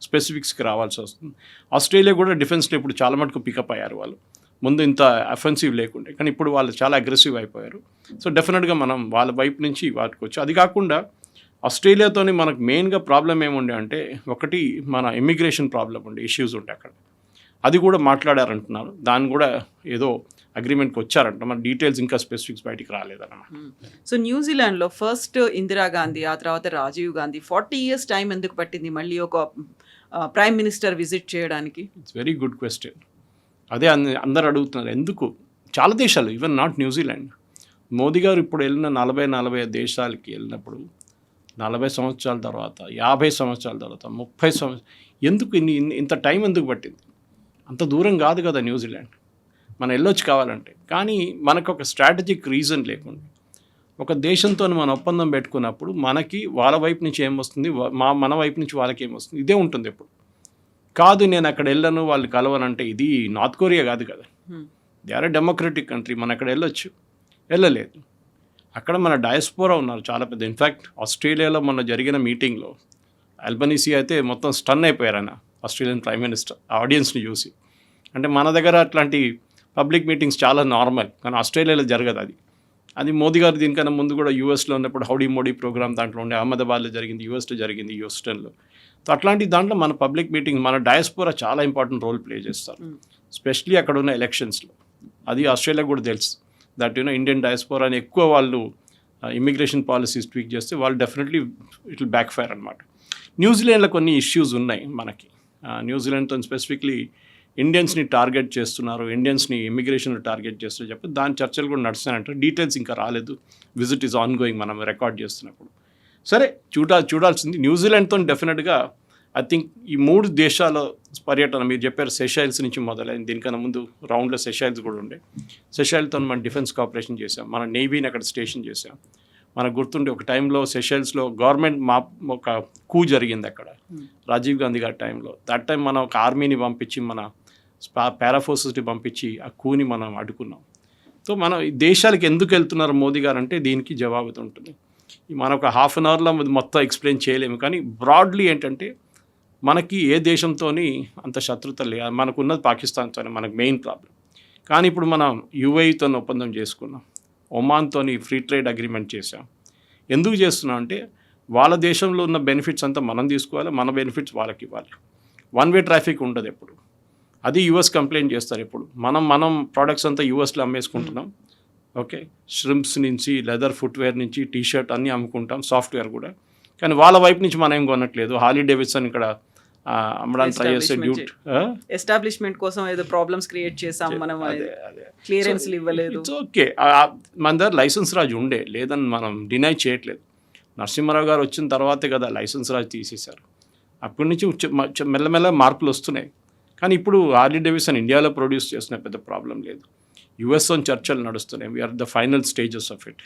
స్పెసిఫిక్స్కి రావాల్సి వస్తుంది. ఆస్ట్రేలియా కూడా డిఫెన్స్లో ఇప్పుడు చాలా మటుకు పికప్ అయ్యారు వాళ్ళు. ముందు ఇంత అఫెన్సివ్ లేకుండే, కానీ ఇప్పుడు వాళ్ళు చాలా అగ్రెసివ్ అయిపోయారు. సో డెఫినెట్గా మనం వాళ్ళ వైపు నుంచి వాడుకోవచ్చు. అది కాకుండా ఆస్ట్రేలియాతోని మనకు మెయిన్గా ప్రాబ్లం ఏముండే అంటే, ఒకటి మన ఇమ్మిగ్రేషన్ ప్రాబ్లం ఉండే, ఇష్యూస్ ఉండే అక్కడ. అది కూడా మాట్లాడారంటున్నారు. దాన్ని కూడా ఏదో అగ్రిమెంట్కి వచ్చారంట. మన డీటెయిల్స్ ఇంకా స్పెసిఫిక్స్ బయటికి రాలేదన్నమాట. సో న్యూజిలాండ్లో ఫస్ట్ ఇందిరాగాంధీ, ఆ తర్వాత రాజీవ్ గాంధీ 40 years టైం ఎందుకు పట్టింది మళ్ళీ ఒక ప్రైమ్ మినిస్టర్ విజిట్ చేయడానికి? It's very good question. అదే అందరు అడుగుతున్నారు ఎందుకు. చాలా దేశాలు, ఈవెన్ నాట్ న్యూజిలాండ్. మోదీ గారు ఇప్పుడు వెళ్ళిన 40-45 దేశాలకి వెళ్ళినప్పుడు 40 సంవత్సరాల తర్వాత, 50 సంవత్సరాల తర్వాత, 30 సంవత్సరాలు ఎందుకు ఇంత టైం ఎందుకు పట్టింది? అంత దూరం కాదు కదా న్యూజిలాండ్, మనం వెళ్ళొచ్చు కావాలంటే. కానీ మనకు ఒక స్ట్రాటజిక్ రీజన్ లేకుండా ఒక దేశంతో మనం ఒప్పందం పెట్టుకున్నప్పుడు మనకి వాళ్ళ వైపు నుంచి ఏమొస్తుంది, మన వైపు నుంచి వాళ్ళకి ఏమొస్తుంది, ఇదే ఉంటుంది ఎప్పుడు. కాదు నేను అక్కడ వెళ్ళను, వాళ్ళు కలవనంటే ఇది నార్త్ కొరియా కాదు కదా. They are a democratic country. మనం అక్కడ వెళ్ళొచ్చు, వెళ్ళలేదు. అక్కడ మన డయాస్పోరా ఉన్నారు చాలా పెద్ద. ఇన్ఫ్యాక్ట్ ఆస్ట్రేలియాలో మొన్న జరిగిన మీటింగ్లో అల్బనీసీ అయితే మొత్తం స్టన్ అయిపోయారు ఆయన, ఆస్ట్రేలియన్ ప్రైమ్ మినిస్టర్ ఆడియన్స్ని చూసి. అంటే మన దగ్గర అట్లాంటి పబ్లిక్ మీటింగ్స్ చాలా నార్మల్, కానీ ఆస్ట్రేలియాలో జరగదు అది. అది మోదీ గారు దీనికన్నా ముందు కూడా యూఎస్లో ఉన్నప్పుడు హౌడీ మోడీ ప్రోగ్రామ్ దాంట్లో ఉండే, అహ్మదాబాద్లో జరిగింది, యూఎస్లో జరిగింది, హ్యూస్టన్లో. సో అట్లాంటి దాంట్లో మన పబ్లిక్ మీటింగ్, మన డయాస్పోరా చాలా ఇంపార్టెంట్ రోల్ ప్లే చేస్తారు, స్పెషలీ అక్కడ ఉన్న ఎలక్షన్స్లో. అది ఆస్ట్రేలియా కూడా తెలుసు దట్ ఇండియన్ డయాస్పోరాని ఎక్కువ వాళ్ళు ఇమిగ్రేషన్ పాలసీస్ ట్వీక్ చేస్తే వాళ్ళు definitely it will back fire అనమాట. న్యూజిలాండ్లో కొన్ని ఇష్యూస్ ఉన్నాయి మనకి. న్యూజిలాండ్తో స్పెసిఫిక్లీ ఇండియన్స్ని టార్గెట్ చేస్తున్నారు, ఇండియన్స్ని ఇమిగ్రేషన్ టార్గెట్ చేస్తున్నారు చెప్పి దాని చర్చలు కూడా నడుస్తున్నాయంటారు. డీటెయిల్స్ ఇంకా రాలేదు, విజిట్ ఈజ్ ఆన్ గోయింగ్ మనం రికార్డ్ చేస్తున్నప్పుడు. సరే చూడాల్సింది. న్యూజిలాండ్తో డెఫినెట్గా ఐ థింక్ ఈ 3 దేశాల పర్యటన మీరు చెప్పారు, సెషైల్స్ నుంచి మొదలైంది. దీనికన్నా ముందు రౌండ్లో సెషైల్స్ కూడా ఉండే. సెషైల్తో మనం డిఫెన్స్ కోఆపరేషన్ చేసాం, మన నేవీని అక్కడ స్టేషన్ చేసాం. మనకు గుర్తుండే ఒక టైంలో సెషైల్స్లో గవర్నమెంట్ ఒక కూ జరిగింది అక్కడ, రాజీవ్ గాంధీ గారి టైంలో. దట్ టైం మనం ఒక ఆర్మీని పంపించి, మన పారాఫోర్సెస్ని పంపించి ఆ కూని మనం అడ్డుకున్నాం. సో మనం ఈ దేశాలకు ఎందుకు వెళ్తున్నారు మోదీ గారు అంటే దీనికి జవాబు ఉంటుంది. మనం ఒక హాఫ్ అన్ అవర్లో మొత్తం ఎక్స్ప్లెయిన్ చేయలేము, కానీ బ్రాడ్లీ ఏంటంటే మనకి ఏ దేశంతో అంత శత్రుత లేదు. మనకున్నది పాకిస్తాన్తోనే మనకు మెయిన్ ప్రాబ్లం. కానీ ఇప్పుడు మనం యుఏఈతో ఒప్పందం చేసుకున్నాం, ఒమాన్తో ఫ్రీ ట్రేడ్ అగ్రిమెంట్ చేసాం. ఎందుకు చేస్తున్నాం అంటే వాళ్ళ దేశంలో ఉన్న బెనిఫిట్స్ అంతా మనం తీసుకోవాలి, మన బెనిఫిట్స్ వాళ్ళకి ఇవ్వాలి. 1 వే ట్రాఫిక్ ఉండదు ఎప్పుడు. అది యూఎస్ కంప్లైంట్ చేస్తారు ఎప్పుడు. మనం ప్రొడక్ట్స్ అంతా యూఎస్లో అమ్మేసుకుంటున్నాం, ఓకే, ష్రింప్స్ నుంచి లెదర్ ఫుట్వేర్ నుంచి టీ షర్ట్ అన్నీ అమ్ముకుంటాం, సాఫ్ట్వేర్ కూడా. కానీ వాళ్ళ వైపు నుంచి మనం ఏం కొనట్లేదు. హార్లీ డేవిడ్సన్ ఇక్కడ అమ్మడానికి ట్రై చేస్తే డ్యూట్ ఎస్టాబ్లిష్మెంట్ కోసం ఏదో ప్రాబ్లమ్స్ క్రియేట్ చేసాం మనం, క్లియరెన్స్ ఇవ్వలేదు. ఇట్స్ ఓకే, మన దగ్గర లైసెన్స్ రాజు ఉండే, లేదని మనం డినై చేయట్లేదు. నరసింహారావు గారు వచ్చిన తర్వాతే కదా లైసెన్స్ రాజు తీసేశారు. అప్పటి నుంచి మెల్లమెల్ల మార్పులు వస్తున్నాయి. కానీ ఇప్పుడు హార్లీ డేవిడ్సన్ ఇండియాలో ప్రొడ్యూస్ చేసిన పెద్ద ప్రాబ్లం లేదు. యుఎస్తో చర్చలు నడుస్తున్నాయి, we are the final stages of it.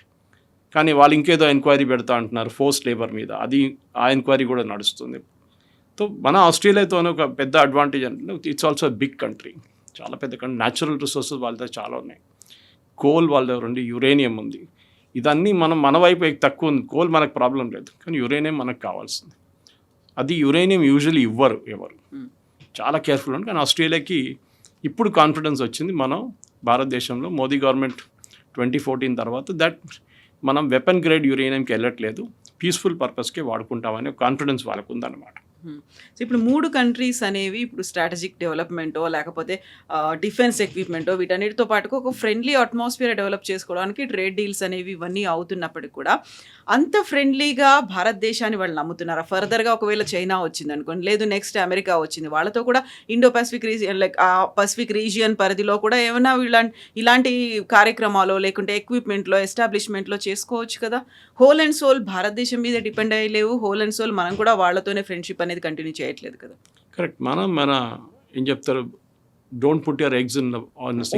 కానీ వాళ్ళు ఇంకేదో ఎంక్వైరీ పెడతా అంటున్నారు ఫోర్స్ లేబర్ మీద, అది ఆ ఎంక్వైరీ కూడా నడుస్తుంది. సో మన ఆస్ట్రేలియాతోనే ఒక పెద్ద అడ్వాంటేజ్ అంటే ఇట్స్ ఆల్సో బిగ్ కంట్రీ, చాలా పెద్ద కంట్రీ. న్యాచురల్ రిసోర్సెస్ వాళ్ళ దగ్గర చాలా ఉన్నాయి. కోల్ వాళ్ళ దగ్గర ఉంది, యురేనియం ఉంది. ఇదన్నీ మన వైపు తక్కువ ఉంది. కోల్ మనకు ప్రాబ్లం లేదు, కానీ యురేనియం మనకు కావాల్సింది. అది యురేనియం యూజువల్లీ ఇవ్వరు ఎవరు, చాలా కేర్ఫుల్ ఉంది. కానీ ఆస్ట్రేలియాకి ఇప్పుడు కాన్ఫిడెన్స్ వచ్చింది. మనం భారతదేశంలో మోదీ గవర్నమెంట్ 2014 తర్వాత దట్ మనం వెపన్ గ్రేడ్ యురేనియంకి వెళ్ళట్లేదు, పీస్ఫుల్ పర్పస్కే వాడుకుంటామనే కాన్ఫిడెన్స్ వాళ్ళకు ఉందన్నమాట. సో ఇప్పుడు 3 కంట్రీస్ అనేవి ఇప్పుడు స్ట్రాటజిక్ డెవలప్మెంటో లేకపోతే డిఫెన్స్ ఎక్విప్మెంటో వీటన్నిటితో పాటు ఒక ఫ్రెండ్లీ అట్మాస్ఫియర్ డెవలప్ చేసుకోవడానికి ట్రేడ్ డీల్స్ అనేవి ఇవన్నీ అవుతున్నప్పటికి కూడా అంత ఫ్రెండ్లీగా భారతదేశాన్ని వాళ్ళు నమ్ముతున్నారా? ఫర్దర్గా ఒకవేళ చైనా వచ్చింది అనుకోండి, లేదు నెక్స్ట్ అమెరికా వచ్చింది, వాళ్ళతో కూడా ఇండో పసిఫిక్ రీజియన్ లైక్ ఆ పసిఫిక్ రీజియన్ పరిధిలో కూడా ఏమైనా ఇలాంటి కార్యక్రమాలు లేకుంటే ఎక్విప్మెంట్లో ఎస్టాబ్లిష్మెంట్లో చేసుకోవచ్చు కదా. హోల్ అండ్ సోల్ భారతదేశం మీద డిపెండ్ అయ్యలేవు, హోల్ అండ్ సోల్ మనం కూడా వాళ్ళతోనే ఫ్రెండ్షిప్ అనేది కంటిన్యూ చేయట్లేదు కదా. కరెక్ట్. మన ఏం చెప్తారు, don't put your eggs in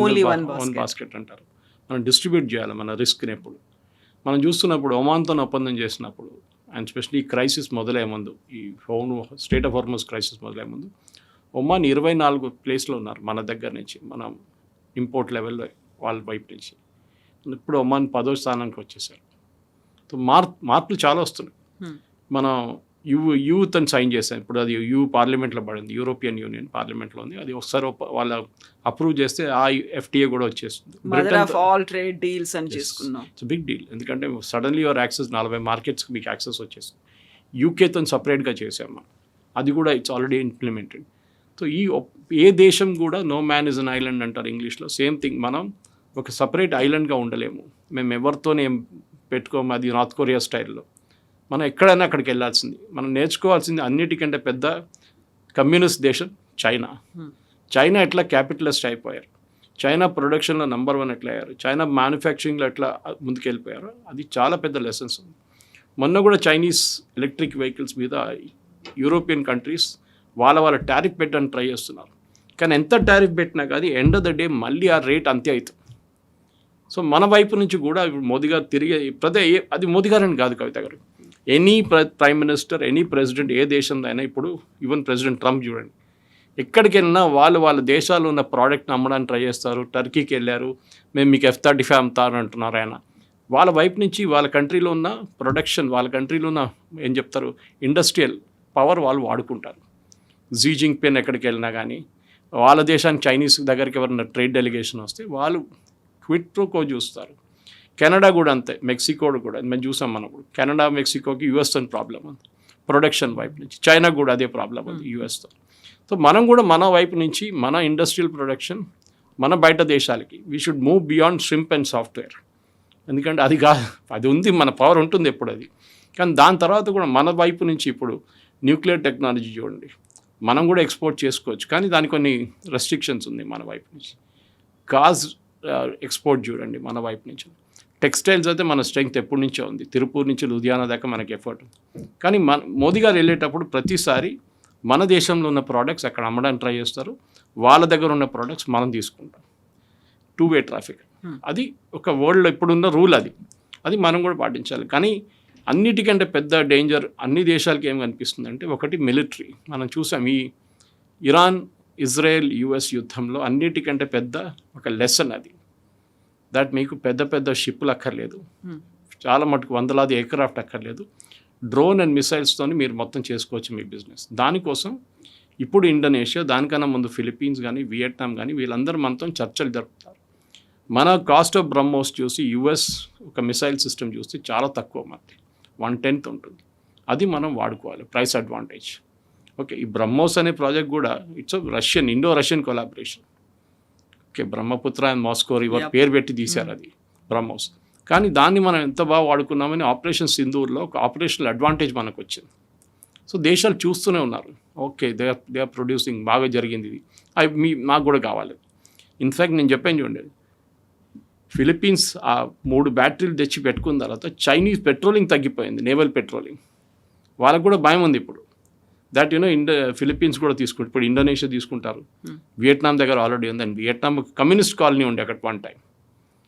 Only one one basket అంటారు. మనం డిస్ట్రిబ్యూట్ చేయాలి మన రిస్క్ని. ఎప్పుడు మనం చూస్తున్నప్పుడు ఒమాన్తో ఒప్పందం చేసినప్పుడు, అండ్ స్పెషల్లీ క్రైసిస్ మొదలయ్యే ముందు, ఈ స్టేట్ ఆఫ్ హార్మస్ క్రైసిస్ మొదలయ్యే ముందు ఒమాన్ 24 ప్లేస్లో ఉన్నారు మన దగ్గర నుంచి, మనం ఇంపోర్ట్ లెవెల్లో వాళ్ళ వైపు నుంచి. ఇప్పుడు ఒమాన్ 10వ స్థానానికి వచ్చేసారు. సో మార్పులు చాలా వస్తున్నాయి. మనం యూత్ అని సైన్ చేశాం. ఇప్పుడు అది పార్లమెంట్లో పడింది, యూరోపియన్ యూనియన్ పార్లమెంట్లో ఉంది. అది ఒకసారి వాళ్ళ అప్రూవ్ చేస్తే ఆ FTA కూడా వచ్చేస్తుంది. ఆల్ ట్రేడ్ డీల్స్ అని చేసుకున్నాం. It's big deal. ఎందుకంటే సడన్లీ యువర్ యాక్సెస్ 40 మార్కెట్స్కి మీకు యాక్సెస్ వచ్చేస్తుంది. యూకేతో సపరేట్గా చేసాం మనం, అది కూడా ఇట్స్ ఆల్రెడీ ఇంప్లిమెంటెడ్. సో ఏ దేశం కూడా no man is an island అంటారు ఇంగ్లీష్లో. సేమ్ థింగ్, మనం ఒక సపరేట్ ఐలాండ్గా ఉండలేము. మేము ఎవరితోనే పెట్టుకోము, అది నార్త్ కొరియా స్టైల్లో. మనం ఎక్కడైనా అక్కడికి వెళ్ళాల్సింది. మనం నేర్చుకోవాల్సింది అన్నిటికంటే పెద్ద కమ్యూనిస్ట్ దేశం చైనా ఎట్లా క్యాపిటలిస్ట్ అయిపోయారు, చైనా ప్రొడక్షన్లో నెంబర్ 1 ఎట్లా అయ్యారు, చైనా మ్యానుఫ్యాక్చరింగ్లో ఎట్లా ముందుకెళ్ళిపోయారు, అది చాలా పెద్ద లెసన్స్ ఉంది. మొన్న కూడా చైనీస్ ఎలక్ట్రిక్ వెహికల్స్ మీద యూరోపియన్ కంట్రీస్ వాళ్ళ టారిఫ్ పెట్టడానికి ట్రై చేస్తున్నారు. కానీ ఎంత టారిఫ్ పెట్టినా కానీ ఎండ్ ఆఫ్ ద డే మళ్ళీ ఆ రేట్ అంతే అవుతుంది. సో మన వైపు నుంచి కూడా ఇప్పుడు మోదీ గారు తిరిగి అది మోదీ గారు అని కాదు, Kavitha garu, any prime minister, any president, ఏ దేశంలో అయినా, ఇప్పుడు ఈవెన్ ప్రెసిడెంట్ ట్రంప్ చూడండి, ఎక్కడికి వెళ్ళినా వాళ్ళ దేశాల్లో ఉన్న ప్రోడక్ట్ని అమ్మడానికి ట్రై చేస్తారు. టర్కీకి వెళ్ళారు, మేము మీకు F-35 అమ్ముతారు అంటున్నారు ఆయన. వాళ్ళ వైపు నుంచి వాళ్ళ కంట్రీలో ఉన్న ప్రొడక్షన్, వాళ్ళ కంట్రీలో ఉన్న ఏం చెప్తారు ఇండస్ట్రియల్ పవర్ వాళ్ళు వాడుకుంటారు. జీ జింగ్పిన్ ఎక్కడికి వెళ్ళినా కానీ, వాళ్ళ దేశానికి చైనీస్ దగ్గరికి ఎవరైనా ట్రేడ్ డెలిగేషన్ వస్తే వాళ్ళు క్విట్ ప్రోకో చూస్తారు. కెనడా కూడా అంతే, మెక్సికో కూడా మేము చూసాం. మనప్పుడు కెనడా మెక్సికోకి యుఎస్తో ప్రాబ్లం ఉంది ప్రొడక్షన్ వైపు నుంచి, చైనా కూడా అదే ప్రాబ్లం ఉంది యుఎస్తో. సో మనం కూడా మన వైపు నుంచి మన ఇండస్ట్రియల్ ప్రొడక్షన్ మన బయట దేశాలకి we should move beyond shrimp and software. ఎందుకంటే అది ఉంది, మన పవర్ ఉంటుంది ఎప్పుడు అది. కానీ దాని తర్వాత కూడా మన వైపు నుంచి ఇప్పుడు న్యూక్లియర్ టెక్నాలజీ చూడండి, మనం కూడా ఎక్స్పోర్ట్ చేసుకోవచ్చు, కానీ దానికి కొన్ని రెస్ట్రిక్షన్స్ ఉంది మన వైపు నుంచి. గాజ్ ఎక్స్పోర్ట్ చూడండి మన వైపు నుంచి. టెక్స్టైల్స్ అయితే మన స్ట్రెంగ్త్ ఎప్పటి నుంచో ఉంది, తిరుపూర్ నుంచి లుధియానా దాకా మనకి ఎఫర్ట్ ఉంది. కానీ మోదీ గారు వెళ్ళేటప్పుడు ప్రతిసారి మన దేశంలో ఉన్న ప్రోడక్ట్స్ అక్కడ అమ్మడానికి ట్రై చేస్తారు, వాళ్ళ దగ్గర ఉన్న ప్రోడక్ట్స్ మనం తీసుకుంటాం. 2-way ట్రాఫిక్ అది ఒక వరల్డ్లో ఇప్పుడున్న రూల్, అది మనం కూడా పాటించాలి. కానీ అన్నిటికంటే పెద్ద డేంజర్ అన్ని దేశాలకి ఏం కనిపిస్తుంది అంటే, ఒకటి మిలిటరీ. మనం చూసాం ఈ ఇరాన్, ఇజ్రాయెల్, US యుద్ధంలో అన్నిటికంటే పెద్ద ఒక లెసన్ అది. దట్ మీకు పెద్ద షిప్పులు అక్కర్లేదు, చాలా మటుకు వందలాది ఎయిర్క్రాఫ్ట్ అక్కర్లేదు, డ్రోన్ అండ్ మిసైల్స్తో మీరు మొత్తం చేసుకోవచ్చు మీ బిజినెస్. దానికోసం ఇప్పుడు ఇండోనేషియా, దానికన్నా ముందు ఫిలిప్పీన్స్ కానీ వియట్నాం కానీ వీళ్ళందరూ మనతో చర్చలు జరుపుతారు. మన కాస్ట్ ఆఫ్ బ్రహ్మోస్ చూసి US ఒక మిసైల్ సిస్టమ్ చూస్తే చాలా తక్కువ, మనకి 1/10 ఉంటుంది. అది మనం వాడుకోవాలి, ప్రైస్ అడ్వాంటేజ్. ఓకే, ఈ బ్రహ్మోస్ అనే ప్రాజెక్ట్ కూడా it's Indo Russian collaboration. Okay, Brahmaputra and Moscow river పేరు పెట్టి తీశారు. అది బ్రహ్మోస్. కానీ దాన్ని మనం ఎంత బాగా వాడుకున్నామని ఆపరేషన్ సింధూర్లో ఒక ఆపరేషనల్ అడ్వాంటేజ్ మనకు వచ్చింది. సో దేశాలు చూస్తూనే ఉన్నారు, ఓకే దే ఆర్ ప్రొడ్యూసింగ్, బాగా జరిగింది ఇది, అవి మాకు కూడా కావాలి. ఇన్ఫ్యాక్ట్ నేను చెప్పాను చూడండి, ఫిలిప్పీన్స్ ఆ 3 బ్యాటరీలు తెచ్చి పెట్టుకున్న తర్వాత చైనీస్ పెట్రోలింగ్ తగ్గిపోయింది, నేవల్ పెట్రోలింగ్. వాళ్ళకు కూడా భయం ఉంది ఇప్పుడు దట్ ఫిలిప్పీన్స్ కూడా తీసుకుంటారు, ఇప్పుడు ఇండోనేషియా తీసుకుంటారు, వియట్నాం దగ్గర ఆల్రెడీ ఉంది. అండ్ వియట్నాం కమ్యూనిస్ట్ కాలనీ ఉండే అక్కడ వన్ టైం.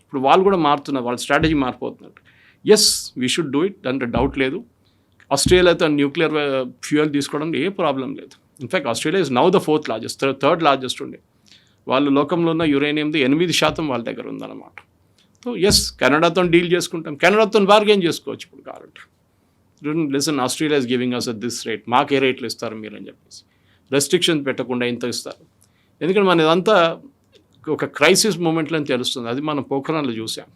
ఇప్పుడు వాళ్ళు కూడా మారుతున్నారు, వాళ్ళ స్ట్రాటజీ మారిపోతున్నారు. Yes we should do it, అంటే డౌట్ లేదు. ఆస్ట్రేలియాతో న్యూక్లియర్ ఫ్యూయల్ తీసుకోవడం ఏ ప్రాబ్లం లేదు. In fact Australia is now the 4th largest, 3rd largest ఉండే. వాళ్ళు లోకంలో ఉన్న యురేనియంది 8% వాళ్ళ దగ్గర ఉందన్నమాట. సో ఎస్ కెనడాతో డీల్ చేసుకుంటాం, కెనడాతో బార్గెన్ చేసుకోవచ్చు ఇప్పుడు కావాలంటే. Listen, Australia is giving us at this rate, మాకు ఏ రేట్లు ఇస్తారు మీరు అని చెప్పేసి రెస్ట్రిక్షన్స్ పెట్టకుండా ఇంత ఇస్తారు. ఎందుకంటే మన ఇదంతా ఒక క్రైసిస్ మూమెంట్లో తెలుస్తుంది. అది మనం పోఖ్రాన్లో చూసాం.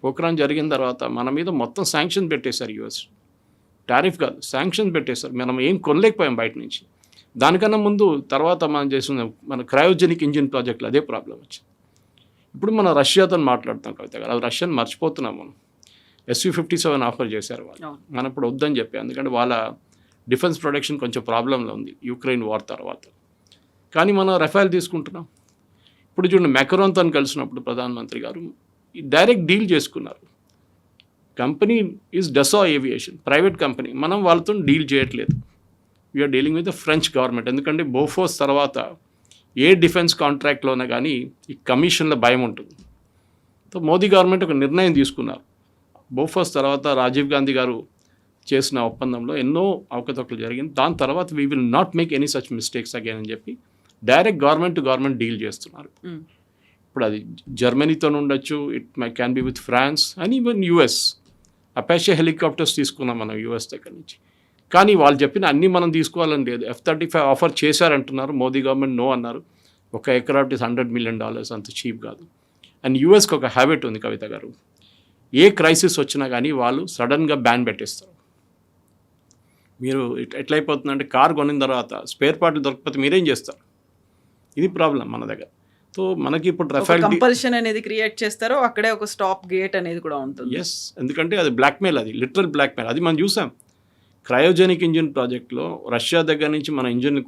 పోఖ్రాన్ జరిగిన తర్వాత మన మీద మొత్తం శాంక్షన్ పెట్టేశారు యూఎస్. టారిఫ్ కాదు, శాంక్షన్ పెట్టేశారు. మనం ఏం కొనలేకపోయాం బయట నుంచి. దానికన్నా ముందు తర్వాత మనం చేసిన మన క్రయోజెనిక్ ఇంజిన్ ప్రాజెక్టులో అదే ప్రాబ్లం వచ్చింది. ఇప్పుడు మనం రష్యాతో మాట్లాడుతాం కవిత గారు, అది రష్యాని మర్చిపోతున్నాం మనం. Su-57 ఆఫర్ చేశారు వాళ్ళు, మనం ఇప్పుడు వద్దని చెప్పి, ఎందుకంటే వాళ్ళ డిఫెన్స్ ప్రొడక్షన్ కొంచెం ప్రాబ్లంలో ఉంది యుక్రెయిన్ వార్ తర్వాత. కానీ మనం రఫేల్ తీసుకుంటున్నాం. ఇప్పుడు చూడండి, మెక్రాన్తో కలిసినప్పుడు ప్రధానమంత్రి గారు డైరెక్ట్ డీల్ చేసుకున్నారు. Company is Dassault Aviation, private company. మనం వాళ్ళతో డీల్ చేయట్లేదు, we are dealing with the French government. ఎందుకంటే బోఫోర్స్ తర్వాత ఏ డిఫెన్స్ కాంట్రాక్ట్లోనే కానీ ఈ కమిషన్ల భయం ఉంటుంది. సో మోదీ గవర్నమెంట్ ఒక నిర్ణయం తీసుకున్నారు. బోఫోర్స్ తర్వాత రాజీవ్ గాంధీ గారు చేసిన ఒప్పందంలో ఎన్నో అవకతవకలు జరిగింది. దాని తర్వాత we will not make any such mistakes again అని చెప్పి direct government to government deal చేస్తున్నారు. ఇప్పుడు అది జర్మనీతో ఉండొచ్చు, it can be with France and even US. Apache helicopters తీసుకున్నాం మనం యుఎస్ దగ్గర నుంచి. కానీ వాళ్ళు చెప్పిన అన్నీ మనం తీసుకోవాలని లేదు. F-35 ఆఫర్ చేశారంటున్నారు, మోదీ గవర్నమెంట్ నో అన్నారు. ఒక ఎయిర్క్రాఫ్ట్ ఇస్ $100 million, అంత చీప్ కాదు. అండ్ యూఎస్కి ఒక హ్యాబిట్ ఉంది కవిత గారు, ఏ క్రైసిస్ వచ్చినా కానీ వాళ్ళు సడన్గా బ్యాన్ పెట్టేస్తారు. మీరు ఎట్లయిపోతుందంటే కార్ కొనిన తర్వాత స్పేర్ పార్ట్లు దొరకకపోతే మీరేం చేస్తారు? ఇది ప్రాబ్లం మన దగ్గర. సో మనకి ఇప్పుడు రఫేల్ కంపల్షన్ అనేది క్రియేట్ చేస్తారో అక్కడే ఒక స్టాప్ గేట్ అనేది కూడా ఉంటుంది. ఎస్, ఎందుకంటే అది బ్లాక్మెయిల్, అది లిటరల్ బ్లాక్మెయిల్. అది మనం చూసాం క్రయోజెనిక్ ఇంజిన్ ప్రాజెక్ట్లో. రష్యా దగ్గర నుంచి మన ఇంజిన్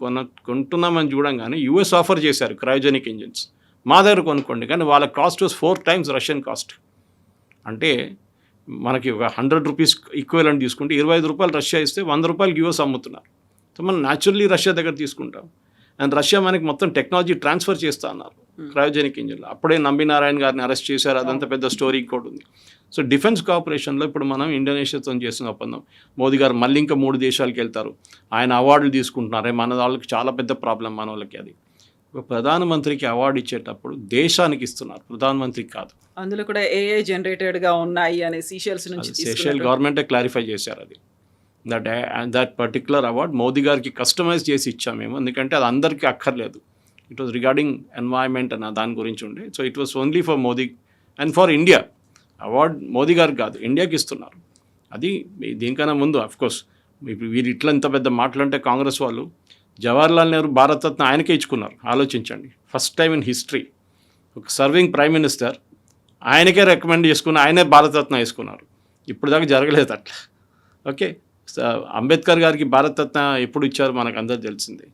కొంటున్నామని చూడంగానే యూఎస్ ఆఫర్ చేశారు క్రయోజెనిక్ ఇంజిన్స్, మా దగ్గర కొనుక్కోండి. కానీ వాళ్ళ cost was 4 times Russian cost. అంటే మనకి ఒక 100 రూపీస్ ఈక్వలెంట్ తీసుకుంటే 25 రూపాయలు రష్యా ఇస్తే 100 రూపాయలకి యూఎస్ అమ్ముతున్నారు. సో మనం న్యాచురల్లీ రష్యా దగ్గర తీసుకుంటాం. అండ్ రష్యా మనకి మొత్తం టెక్నాలజీ ట్రాన్స్ఫర్ చేస్తా అన్నారు క్రయోజెనిక్ ఇంజిన్లో. అప్పుడే నారాయణ్ గారిని అరెస్ట్ చేశారు, అదంతా పెద్ద స్టోరీ కూడా ఉంది. సో డిఫెన్స్ కోఆపరేషన్లో ఇప్పుడు మనం ఇండోనేషియాతో చేసిన ఒప్పందం. మోదీ గారు మళ్ళీ ఇంకా 3 దేశాలకు వెళ్తారు, ఆయన అవార్డులు తీసుకుంటున్నారే. మన వాళ్ళకి చాలా పెద్ద ప్రాబ్లం మన వాళ్ళకి. అది ఒక ప్రధానమంత్రికి అవార్డు ఇచ్చేటప్పుడు దేశానికి ఇస్తున్నారు, ప్రధానమంత్రికి కాదు. అందులో కూడా ఏఐ జనరేటెడ్గా ఉన్నాయి అనే సీషెల్స్ నుంచి సెషల్ గవర్నమెంటే క్లారిఫై చేశారు అది. దట్ పర్టికులర్ అవార్డ్ మోదీ గారికి కస్టమైజ్ చేసి ఇచ్చాము మేము, ఎందుకంటే అది అందరికీ అక్కర్లేదు. ఇట్ వాజ్ రిగార్డింగ్ ఎన్వైర్న్మెంట్ అన్న దాని గురించి ఉండే. So it was only for Modi and for India. Award Modi గారికి కాదు, ఇండియాకి ఇస్తున్నారు. అది దీనికన్నా ముందు అఫ్కోర్స్ వీరు ఇట్లా ఇంత పెద్ద మాటలంటే కాంగ్రెస్ వాళ్ళు జవహర్లాల్ నెహ్రూ భారతరత్న ఆయనకే ఇచ్చుకున్నారు. ఆలోచించండి, ఫస్ట్ టైం ఇన్ హిస్టరీ ఒక సర్వింగ్ ప్రైమ్ మినిస్టర్ ఆయనకే రికమెండ్ చేసుకుని ఆయనే భారతరత్న వేసుకున్నారు. ఇప్పుడు దాకా జరగలేదు అట్లా. ఓకే, అంబేద్కర్ గారికి భారతరత్న ఎప్పుడు ఇచ్చారు మనకు అందరు తెలిసిందే.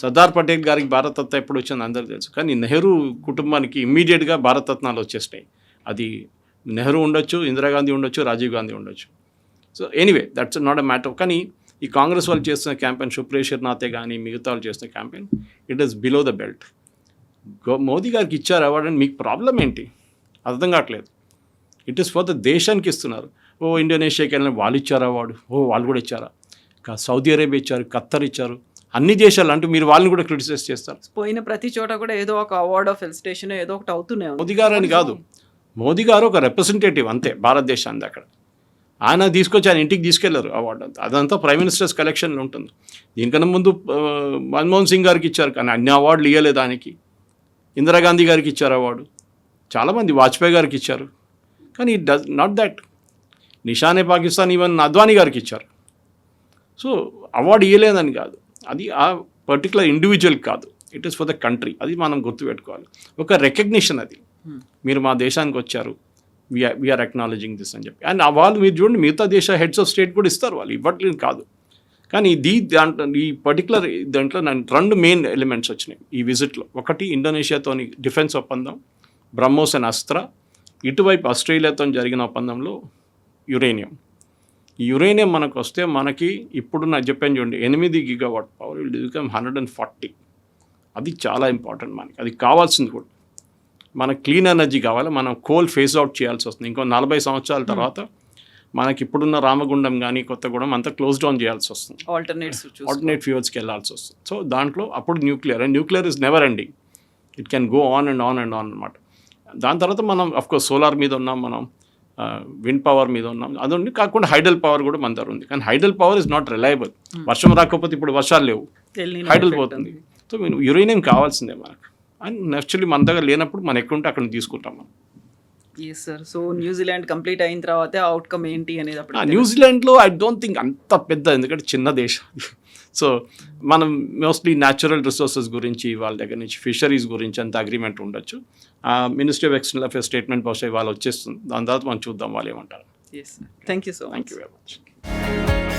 సర్దార్ పటేల్ గారికి భారతరత్న ఎప్పుడు వచ్చింది అందరు తెలుసు. కానీ నెహ్రూ కుటుంబానికి ఇమ్మీడియట్గా భారతరత్నాలు వచ్చేసినాయి. అది నెహ్రూ ఉండొచ్చు, ఇందిరాగాంధీ ఉండొచ్చు, రాజీవ్ గాంధీ ఉండొచ్చు. So anyway that's not a matter. కానీ ఈ కాంగ్రెస్ వాళ్ళు చేస్తున్న క్యాంపెయిన్, సుప్రీయా శర్నాథే కానీ మిగతా వాళ్ళు చేస్తున్న campaign, it is below the belt. Modi గారికి ఇచ్చారు అవార్డు అని మీకు ప్రాబ్లం ఏంటి? అర్థం కావట్లేదు. ఇట్ ఈస్ ఫర్ ద దేశానికి ఇస్తున్నారు. ఓ ఇండోనేషియాకి వెళ్ళిన వాళ్ళు ఇచ్చారు అవార్డు, ఓ వాళ్ళు కూడా ఇచ్చారా? సౌదీ అరేబియా ఇచ్చారు, ఖత్తర్ ఇచ్చారు, అన్ని దేశాలు. అంటే మీరు వాళ్ళని కూడా క్రిటిసైజ్ చేస్తారు. పోయిన ప్రతి చోట కూడా ఏదో ఒక అవార్డ్ ఆఫ్ ఫెలిసిటేషన్ ఏదో ఒకటి అవుతూనే ఉంది. మోదీ గారు అని కాదు, మోదీ గారు ఒక రిప్రజెంటేటివ్ అంతే భారతదేశాన్ని. అక్కడ ఆయన తీసుకొచ్చి ఆయన ఇంటికి తీసుకెళ్లారు అవార్డు అంతా. అదంతా ప్రైమ్ మినిస్టర్స్ కలెక్షన్లో ఉంటుంది. దీనికన్నా ముందు మన్మోహన్ సింగ్ గారికి ఇచ్చారు, కానీ అన్ని అవార్డులు ఇవ్వలేదు ఆయనకి. ఇందిరాగాంధీ గారికి ఇచ్చారు అవార్డు, చాలామంది వాజ్పేయి గారికి ఇచ్చారు. కానీ it does not that. Nishane Pakistan even Advani గారికి ఇచ్చారు. సో అవార్డు ఇవ్వలేదని కాదు, అది ఆ పర్టికులర్ ఇండివిజువల్ కాదు, it is for the country. అది మనం గుర్తుపెట్టుకోవాలి. ఒక రికగ్నిషన్ అది. మీరు మా దేశానికి వచ్చారు, వీఆర్ అక్నాలజింగ్ దిస్ అని చెప్పి. అండ్ వాళ్ళు మీరు చూడండి మిగతా దేశ హెడ్స్ ఆఫ్ స్టేట్ కూడా ఇస్తారు, వాళ్ళు ఇవ్వట్లేదు కాదు. కానీ దాంట్లో ఈ పర్టికులర్ దాంట్లో రెండు మెయిన్ ఎలిమెంట్స్ వచ్చినాయి ఈ విజిట్లో. ఒకటి ఇండోనేషియాతోని డిఫెన్స్ ఒప్పందం బ్రహ్మోస్ అండ్ అస్త్ర, ఇటువైపు ఆస్ట్రేలియాతో జరిగిన ఒప్పందంలో యురేనియం. ఈ యురేనియం మనకు వస్తే మనకి ఇప్పుడు నాకు చెప్పాను చూడండి 8 GW పవర్ విల్ బికమ్ 140. అది చాలా ఇంపార్టెంట్ మనకి, అది కావాల్సింది కూడా. మనకు క్లీన్ ఎనర్జీ కావాలి, మనం కోల్ ఫేస్ అవుట్ చేయాల్సి వస్తుంది. ఇంకో 40 సంవత్సరాల తర్వాత మనకి ఇప్పుడున్న రామగుండం కానీ కొత్తగూడెం అంతా క్లోజ్ డౌన్ చేయాల్సి వస్తుంది, ఆల్టర్నేట్ ఫ్యూయల్స్కి వెళ్ళాల్సి వస్తుంది. సో దాంట్లో అప్పుడు nuclear is never ending, it can go on and on and on అనమాట. దాని తర్వాత మనం అఫ్కోర్స్ సోలార్ మీద ఉన్నాం, మనం విండ్ పవర్ మీద ఉన్నాం, అదండి. కాకుండా హైడల్ పవర్ కూడా మన దగ్గర ఉంది. కానీ hydel power is not reliable. వర్షం రాకపోతే ఇప్పుడు వర్షాలు లేవు, హైడల్ పోతుంది. సో యురేనియం కావాల్సిందే మనకు. అండ్ యాక్చువల్లీ మన దగ్గర లేనప్పుడు మనం ఎక్కడుంటే అక్కడ తీసుకుంటాం మనం. Yes sir. So New Zealand complete అయిన తర్వాత అవుట్కమ్ ఏంటి అనేది అప్పుడు న్యూజిలాండ్లో ఐ డోంట్ థింక్ అంత పెద్ద, ఎందుకంటే చిన్న దేశం. సో మనం మోస్ట్లీ న్యాచురల్ రిసోర్సెస్ గురించి వాళ్ళ దగ్గర నుంచి ఫిషరీస్ గురించి అంత అగ్రిమెంట్ ఉండొచ్చు. Ministry of external affairs statement బహుశా వాళ్ళు వచ్చేస్తుంది, దాని తర్వాత మనం చూద్దాం వాళ్ళు ఏమంటారు. Thank you so much. Thank you very much.